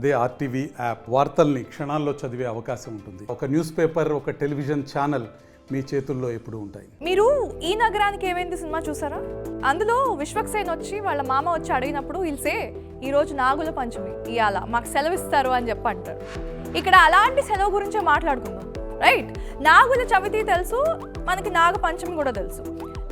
అదే RTV app వార్తల్ని క్షణాల్లో చదివే అవకాశం ఉంటుంది. ఒక న్యూస్ పేపర్, ఒక టెలివిజన్ ఛానల్ మీ చేతుల్లో ఎప్పుడు ఉంటాయి. మీరు ఈ నగరానికి ఏమైంది సినిమా చూసారా? అందులో విశ్వక్సేన్ వచ్చి వాళ్ళ మామ వచ్చి అడిగినప్పుడు ఇల్సే ఈ రోజు నాగుల పంచమి ఇవాళ మాకు సెలవు ఇస్తారు అని చెప్పి అంటారు. ఇక్కడ అలాంటి సెలవు గురించే మాట్లాడుకుందాం, రైట్? నాగుల చవితి తెలుసు మనకి, నాగ పంచమి కూడా తెలుసు.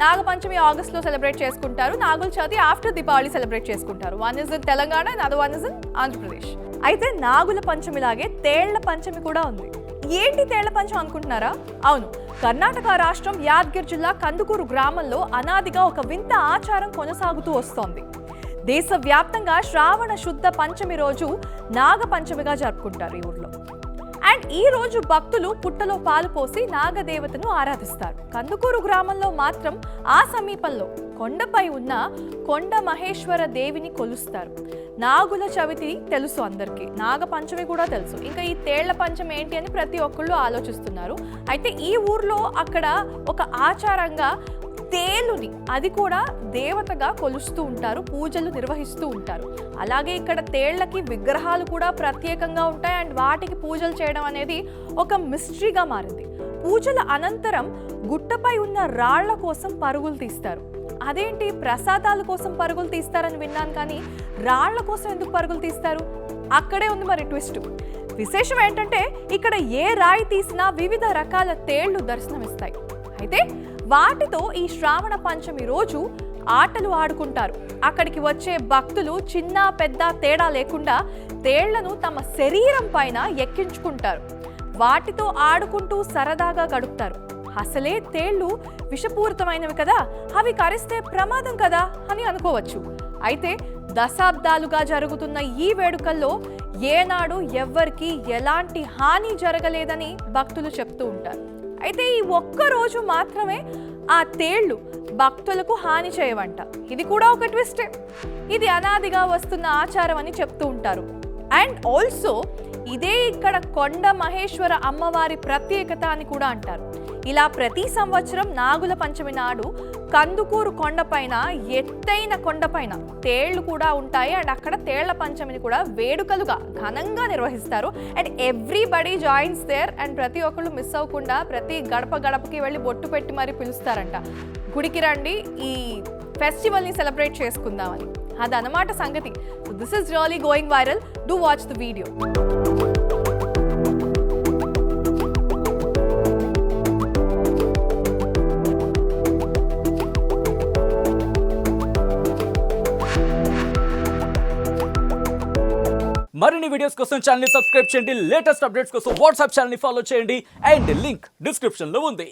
నాగ పంచమి ఆగస్ట్లో సెలబ్రేట్ చేసుకుంటారు, నాగుల చవితి ఆఫ్టర్ దీపావళి సెలబ్రేట్ చేసుకుంటారు. One is in Telangana and other one is in Andhra Pradesh. అయితే నాగుల పంచమి లాగే తేళ్ల పంచమి కూడా ఉంది. ఏంటి తేళ్ల పంచమి అనుకుంటున్నారా? అవును, కర్ణాటక రాష్ట్రం యాదగిరి జిల్లా కందుకూరు గ్రామంలో అనాదిగా ఒక వింత ఆచారం కొనసాగుతూ వస్తోంది. దేశవ్యాప్తంగా శ్రావణ శుద్ధ పంచమి రోజు నాగ పంచమిగా జరుపుకుంటారు ఈ ఊర్లో. అండ్ ఈ రోజు భక్తులు పుట్టలో పాలు పోసి నాగదేవతను ఆరాధిస్తారు. కందుకూరు గ్రామంలో మాత్రం ఆ సమీపంలో కొండపై ఉన్న కొండ మహేశ్వర దేవిని కొలుస్తారు. నాగుల చవితి తెలుసు అందరికీ, నాగ పంచమి కూడా తెలుసు, ఇంకా ఈ తేళ్ల పంచమి ఏంటి అని ప్రతి ఒక్కళ్ళు ఆలోచిస్తున్నారు. అయితే ఈ ఊర్లో అక్కడ ఒక ఆచారంగా తేలుని, అది కూడా దేవతగా కొలుస్తూ ఉంటారు, పూజలు నిర్వహిస్తూ ఉంటారు. అలాగే ఇక్కడ తేళ్లకి విగ్రహాలు కూడా ప్రత్యేకంగా ఉంటాయి అండ్ వాటికి పూజలు చేయడం అనేది ఒక మిస్టరీగా మారింది. పూజల అనంతరం గుట్టపై ఉన్న రాళ్ల కోసం పరుగులు తీస్తారు. అదేంటి, ప్రసాదాల కోసం పరుగులు తీస్తారని విన్నాను, కానీ రాళ్ల కోసం ఎందుకు పరుగులు తీస్తారు? అక్కడే ఉంది మరి ట్విస్ట్. విశేషం ఏంటంటే ఇక్కడ ఏ రాయి తీసినా వివిధ రకాల తేళ్లు దర్శనమిస్తాయి. అయితే వాటితో ఈ శ్రావణ పంచమి రోజు ఆటలు ఆడుకుంటారు. అక్కడికి వచ్చే భక్తులు చిన్న పెద్ద తేడా లేకుండా తేళ్లను తమ శరీరం పైన ఎక్కించుకుంటారు. వాటితో ఆడుకుంటూ సరదాగా గడుపుతారు. అసలే తేళ్లు విషపూరితమైనవి కదా, అవి కరిస్తే ప్రమాదం కదా అని అనుకోవచ్చు. అయితే దశాబ్దాలుగా జరుగుతున్న ఈ వేడుకల్లో ఏనాడు ఎవ్వరికి ఎలాంటి హాని జరగలేదని భక్తులు చెప్తూ ఉంటారు. అయితే ఈ ఒక్క రోజు మాత్రమే ఆ తేళ్లు భక్తులకు హాని చేయవంట. ఇది కూడా ఒక ట్విస్టే. ఇది అనాదిగా వస్తున్న ఆచారం అని చెప్తూ ఉంటారు. అండ్ ఆల్సో ఇదే ఇక్కడ కొండ మహేశ్వర అమ్మవారి ప్రత్యేకత అని కూడా అంటారు. ఇలా ప్రతి సంవత్సరం నాగుల పంచమి నాడు కందుకూరు కొండపైన, ఎత్తైన కొండపైన తేళ్లు కూడా ఉంటాయి. అండ్ అక్కడ తేళ్ల పంచమిని కూడా వేడుకలుగా ఘనంగా నిర్వహిస్తారు. And everybody joins there. And ప్రతి ఒక్కళ్ళు మిస్ అవ్వకుండా ప్రతి గడప గడపకి వెళ్ళి బొట్టు పెట్టి మరీ పిలుస్తారంట, గుడికి రండి ఈ ఫెస్టివల్ని సెలబ్రేట్ చేసుకుందామని. అదనమాట సంగతి. So this is really going viral. Do watch the video. మరిన్ని వీడియోస్ కోసం ఛానల్ ని సబ్స్క్రైబ్ చేయండి. లేటెస్ట్ అప్డేట్స్ కోసం వాట్సాప్ ఛానల్ ని ఫాలో చేయండి. అండ్ లింక్ డిస్క్రిప్షన్ లో ఉంది.